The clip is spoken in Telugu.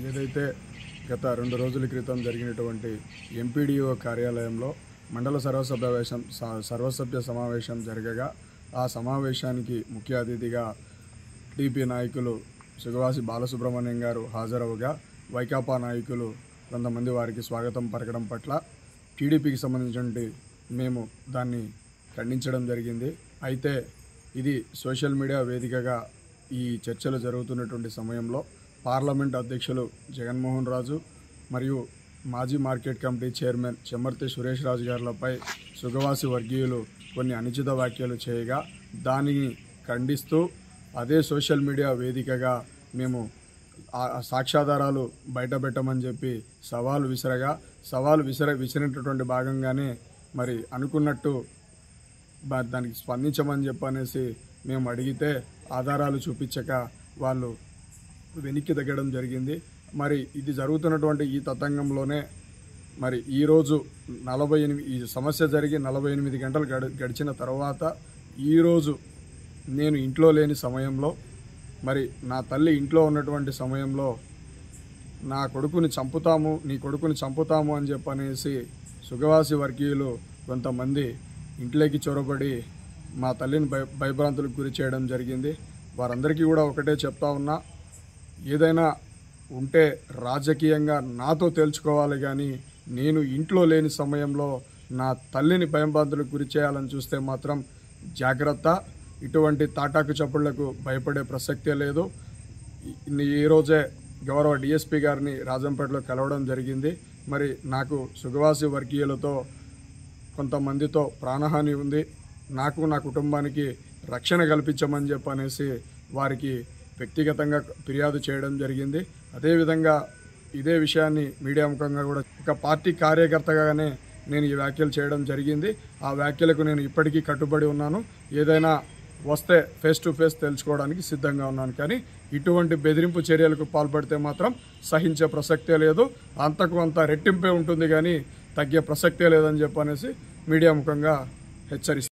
ఏదైతే గత 2 రోజుల క్రితం జరిగినటువంటి ఎంపీడీఓ కార్యాలయంలో మండల సర్వసభ్య సమావేశం జరగగా ఆ సమావేశానికి ముఖ్య అతిథిగా టీపీ నాయకులు సుగవాసి బాలసుబ్రహ్మణ్యం గారు హాజరవగా వైకాపా నాయకులు కొంతమంది వారికి స్వాగతం పలకడం పట్ల టీడీపీకి సంబంధించి మేము దాన్ని ఖండించడం జరిగింది. అయితే ఇది సోషల్ మీడియా వేదికగా ఈ చర్చలు జరుగుతున్నటువంటి సమయంలో పార్లమెంట్ అధ్యక్షులు జగన్మోహన్ రాజు మరియు మాజీ market committee chairman Chemmarthi Suresh రాజు గారులపై సుగవాసి వర్గీయులు కొన్ని అనుచిత వ్యాఖ్యలు చేయగా దానిని ఖండిస్తూ అదే సోషల్ మీడియా వేదికగా మేము సాక్ష్యాధారాలు బయటపెట్టమని చెప్పి సవాలు విసిరినటువంటి భాగంగానే మరి అనుకున్నట్టు దానికి స్పందించమని చెప్పనేసి మేము అడిగితే ఆధారాలు చూపించక వాళ్ళు వెనక్కి తగ్గడం జరిగింది. మరి ఇది జరుగుతున్నటువంటి ఈ తతంగంలోనే మరి ఈరోజు ఈ సమస్య జరిగి 48 గంటలు గడిచిన తర్వాత ఈరోజు నేను ఇంట్లో లేని సమయంలో మరి నా తల్లి ఇంట్లో ఉన్నటువంటి సమయంలో నీ కొడుకుని చంపుతాము అని చెప్పనేసి సుగవాసి వర్గీయులు కొంతమంది ఇంట్లోకి చొరబడి మా తల్లిని భయభ్రాంతులకు గురి చేయడం జరిగింది. వారందరికీ కూడా ఒకటే చెప్తా ఉన్నా, ఏదైనా ఉంటే రాజకీయంగా నాతో తేల్చుకోవాలి, కానీ నేను ఇంట్లో లేని సమయంలో నా తల్లిని భయభ్రాంతులకు గురి చేయాలని చూస్తే మాత్రం జాగ్రత్త. ఇటువంటి తాటాకు చప్పుళ్లకు భయపడే ప్రసక్తే లేదు. ఈరోజే గౌరవ డిఎస్పీ గారిని రాజంపేటలో కలవడం జరిగింది. మరి నాకు సుగవాసి వర్గీయులతో కొంతమందితో ప్రాణహాని ఉంది, నాకు నా కుటుంబానికి రక్షణ కల్పించమని చెప్పనేసి వారికి వ్యక్తిగతంగా ఫిర్యాదు చేయడం జరిగింది. అదేవిధంగా ఇదే విషయాన్ని మీడియా ముఖంగా కూడా ఒక పార్టీ కార్యకర్తగానే నేను ఈ వ్యాఖ్యలు చేయడం జరిగింది. ఆ వ్యాఖ్యలకు నేను ఇప్పటికీ కట్టుబడి ఉన్నాను. ఏదైనా వస్తే ఫేస్ టు ఫేస్ తెలుసుకోవడానికి సిద్ధంగా ఉన్నాను, కానీ ఇటువంటి బెదిరింపు చర్యలకు పాల్పడితే మాత్రం సహించే ప్రసక్తే లేదు. అంతకు అంత రెట్టింపే ఉంటుంది, కానీ తగ్గే ప్రసక్తే లేదని చెప్పనేసి మీడియా ముఖంగా హెచ్చరిస్తాను.